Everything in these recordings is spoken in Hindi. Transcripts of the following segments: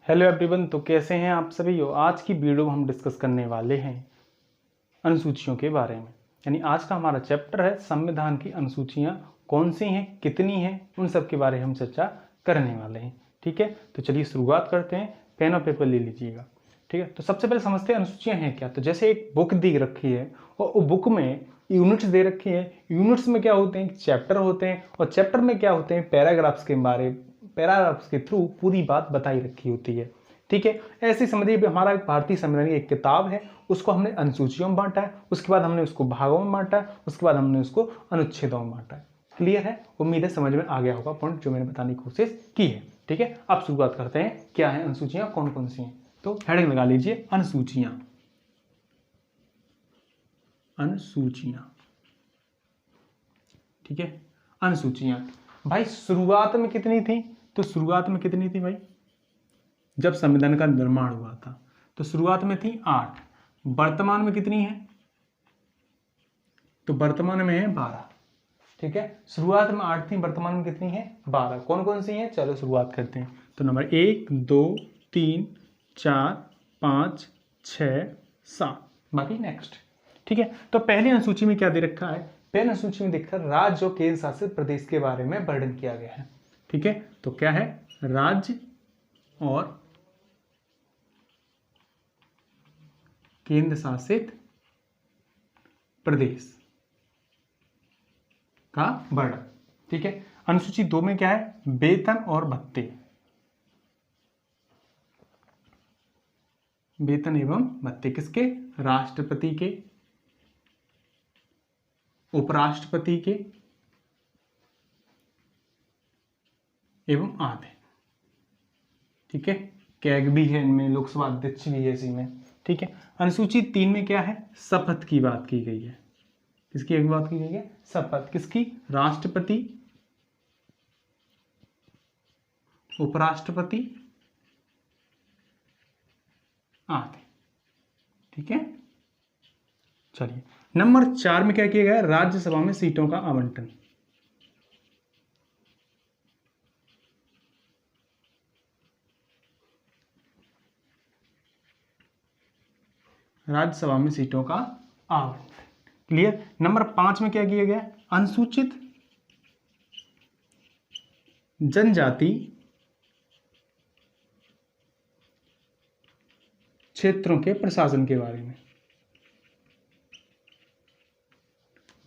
हेलो एवरीवन, तो कैसे हैं आप सभी। आज की वीडियो में हम डिस्कस करने वाले हैं अनुसूचियों के बारे में। यानी आज का हमारा चैप्टर है संविधान की अनुसूचियां कौन सी हैं, कितनी हैं, उन सब के बारे में हम चर्चा करने वाले हैं। ठीक है, तो चलिए शुरुआत करते हैं। पेन और पेपर ले लीजिएगा। ठीक है, तो सबसे पहले समझते हैं अनुसूचियां हैं क्या। तो जैसे एक बुक दी रखी है और वो बुक में यूनिट्स दे रखी है। यूनिट्स में क्या होते हैं, चैप्टर होते हैं, और चैप्टर में क्या होते हैं, पैराग्राफ्स के थ्रू पूरी बात बताई रखी होती है। ठीक है, ऐसे समझिए हमारा भारतीय संविधान की एक किताब है, उसको हमने अनुसूचियों में बांटा है, उसके बाद हमने उसको भागों में बांटा है, उसके बाद हमने उसको अनुच्छेदों में बांटा है। क्लियर है, उम्मीद है समझ में आ गया होगा पॉइंट जो मैंने बताने की कोशिश की है। ठीक है, अब शुरुआत करते हैं क्या है अनुसूचियां, कौन कौन सी हैं। तो हेडिंग लगा लीजिए अनुसूचियां। अनुसूचियां, ठीक है, अनुसूचियां भाई शुरुआत में कितनी थी। तो शुरुआत में कितनी थी भाई, जब संविधान का निर्माण हुआ था तो शुरुआत में थी 8। वर्तमान में कितनी है, तो वर्तमान में है 12। ठीक है, शुरुआत में 8 थी, वर्तमान में कितनी है 12। कौन कौन सी हैं, चलो शुरुआत करते हैं। तो नंबर 1 2 3 4 5 6 7, बाकी नेक्स्ट। ठीक है, तो पहली अनुसूची में क्या दे रखा है, पहली अनुसूची में देखकर राज्य और केंद्र शासित प्रदेश के बारे में वर्णन किया गया है। ठीक है, तो क्या है, राज्य और केंद्र शासित प्रदेश का वर्णन। ठीक है, अनुसूची 2 में क्या है, वेतन और भत्ते, वेतन एवं भत्ते किसके, राष्ट्रपति के, उपराष्ट्रपति के एवं आधे। ठीक है, कैग भी है इनमें, लोकसभा अध्यक्ष भी है इसी में। ठीक है, अनुसूची 3 में क्या है, शपथ की बात की गई है। किसकी एक बात की गई है, शपथ किसकी, राष्ट्रपति, उपराष्ट्रपति, आदि। ठीक है, चलिए नंबर 4 में क्या किया गया, राज्यसभा में सीटों का आवंटन। राज्यसभा में सीटों का आवंटन। क्लियर। नंबर 5 में क्या किया गया, अनुसूचित जनजाति क्षेत्रों के प्रशासन के बारे में,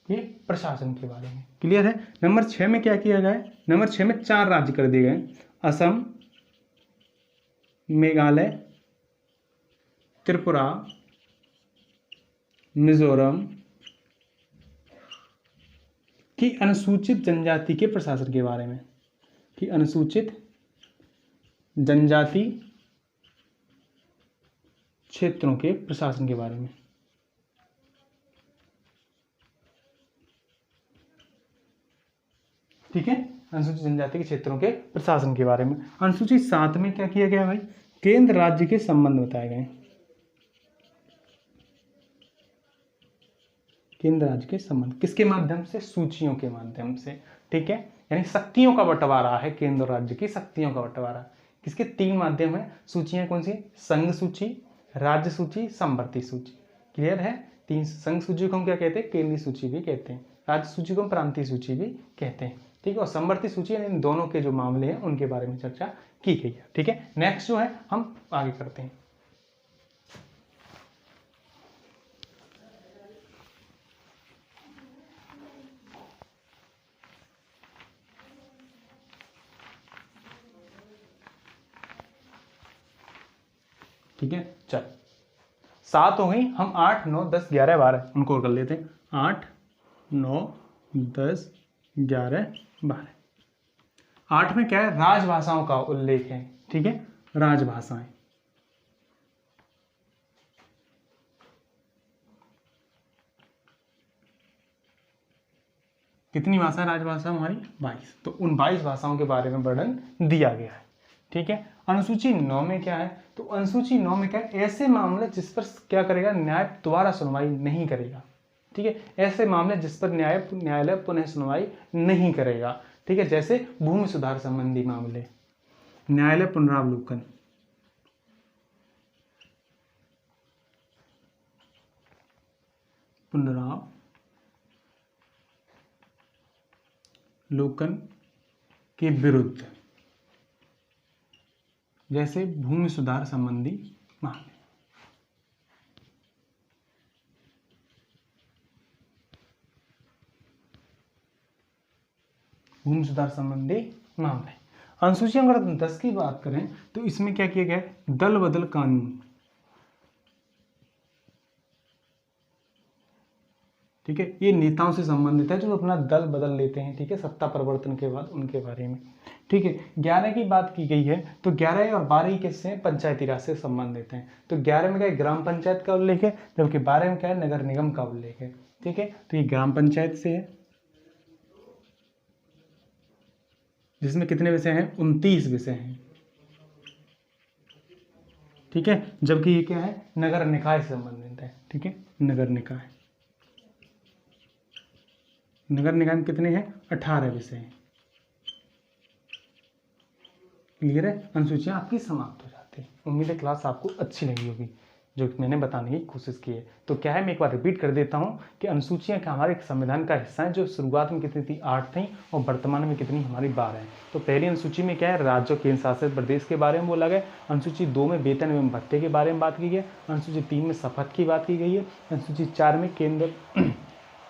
ये प्रशासन के बारे में। क्लियर है। नंबर 6 में क्या किया गया, नंबर 6 में 4 राज्य कर दिए गए, असम, मेघालय, त्रिपुरा, मिजोरम की अनुसूचित जनजाति के प्रशासन के बारे में, कि अनुसूचित जनजाति क्षेत्रों के प्रशासन के बारे में। ठीक है, अनुसूचित जनजाति के क्षेत्रों के प्रशासन के बारे में। अनुसूची 7 में क्या किया गया भाई, केंद्र राज्य के संबंध बताए गए, केंद्र राज्य के संबंध किसके माध्यम से, सूचियों के माध्यम से। ठीक है, यानी शक्तियों का बंटवारा है, केंद्र राज्य की शक्तियों का बंटवारा किसके, 3 माध्यम है। सूचियां कौन सी, संघ सूची, राज्य सूची, समवर्ती सूची। क्लियर है। 3 संघ सूची को हम क्या कहते हैं, केंद्रीय सूची भी कहते हैं, राज्य सूची को हम प्रांतीय सूची भी कहते हैं। ठीक है, और समवर्ती सूची इन दोनों के जो मामले हैं उनके बारे में चर्चा की गई है। ठीक है, नेक्स्ट जो है हम आगे करते हैं। ठीक है, चल 7 हो गई, हम 8 9 10 11 12 उनको कर लेते हैं। 8 9 10 11 12। 8 में क्या है, राजभाषाओं का उल्लेख है। ठीक है, राजभाषाएं, कितनी भाषा है राजभाषा हमारी, 22। तो उन 22 भाषाओं के बारे में वर्णन दिया गया है। ठीक है, अनुसूची 9 में क्या है, तो अनुसूची 9 में क्या है, ऐसे मामले जिस पर क्या करेगा, न्याय दोबारा सुनवाई नहीं करेगा। ठीक है, ऐसे मामले जिस पर न्यायालय पुनः सुनवाई नहीं करेगा। ठीक है, जैसे भूमि सुधार संबंधी मामले, न्यायालय पुनरावलोकन, पुनरावलोकन के विरुद्ध, जैसे भूमि सुधार संबंधी मामले। भूमि सुधार संबंधी मामले। अनुसूची अगर 10 की बात करें तो इसमें क्या किया गया है, दल बदल कानून। ठीक है, ये नेताओं से संबंधित है जो अपना दल बदल लेते हैं, ठीक है, सत्ता परिवर्तन के बाद उनके बारे में। ठीक है, 11 की बात की गई है तो 11 और 12 किससे हैं, पंचायती राज से संबंधित हैं। तो 11 में क्या है, ग्राम पंचायत का उल्लेख है, जबकि 12 में क्या है, नगर निगम का उल्लेख है। ठीक है, तो ये ग्राम पंचायत से है, जिसमें कितने विषय हैं, 29 विषय हैं। ठीक है, जबकि ये क्या है, नगर निकाय से संबंधित है। ठीक है, नगर निकाय, नगर निकाय में कितने हैं, 18 विषय हैं। क्लियर है, अनुसूचियां आपकी समाप्त हो जाती है। उम्मीद है क्लास आपको अच्छी लगी होगी जो मैंने बताने की कोशिश की है। तो क्या है, मैं एक बार रिपीट कर देता हूँ कि अनुसूचियां क्या हमारे संविधान का हिस्सा है, जो शुरुआत में कितनी थी, 8 थी और वर्तमान में कितनी हमारी 12 है। तो पहली अनुसूची में क्या है, राज्य और केंद्र शासित प्रदेश के बारे में बोला गया। अनुसूची 2 में वेतन एवं भत्ते के बारे में बात की गई। अनुसूची 3 में शपथ की बात की गई है। अनुसूची 4 में केंद्र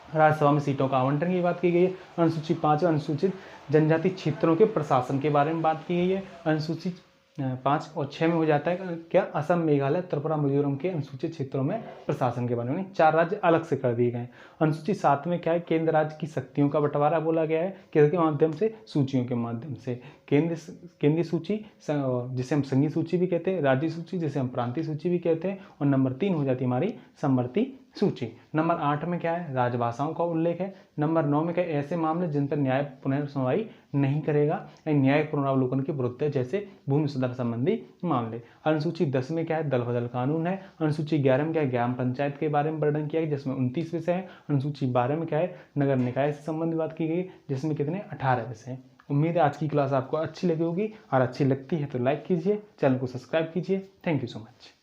राज्यसभा में सीटों का आवंटन की बात की गई है। अनुसूची 5 में अनुसूचित जनजाति क्षेत्रों के प्रशासन के बारे में बात की गई है। अनुसूची 5 और 6 में हो जाता है क्या, असम, मेघालय, त्रिपुरा, मिजोरम के अनुसूचित क्षेत्रों में प्रशासन के बारे में 4 राज्य अलग से कर दिए गए। अनुसूची 7 में क्या है, केंद्र राज्य की शक्तियों का बंटवारा बोला गया है, किसके माध्यम से, सूचियों के माध्यम से। केंद्रीय सूची जिसे हम संघीय सूची भी कहते हैं, राज्य सूची जिसे हम प्रांतीय सूची भी कहते हैं, और नंबर 3 हो जाती है हमारी समवर्ती सूची। नंबर 8 में क्या है, राजभाषाओं का उल्लेख है। नंबर 9 में क्या, ऐसे मामले जिन पर न्याय पुनर्सुनवाई नहीं करेगा, न्याय पुनरावलोकन के विरुद्ध है, जैसे भूमि सुधार संबंधी मामले। अनुसूची 10 में क्या है, दल बदल कानून है। अनुसूची 11 में क्या है, ग्राम पंचायत के बारे में वर्णन किया है, जिसमें 29 विषय है। अनुसूची 12 में क्या है, नगर निकाय से संबंधित बात की गई, जिसमें कितने, 18 विषय हैं। उम्मीद है आज की क्लास आपको अच्छी लगी होगी, और अच्छी लगती है तो लाइक कीजिए, चैनल को सब्सक्राइब कीजिए। Thank you so much.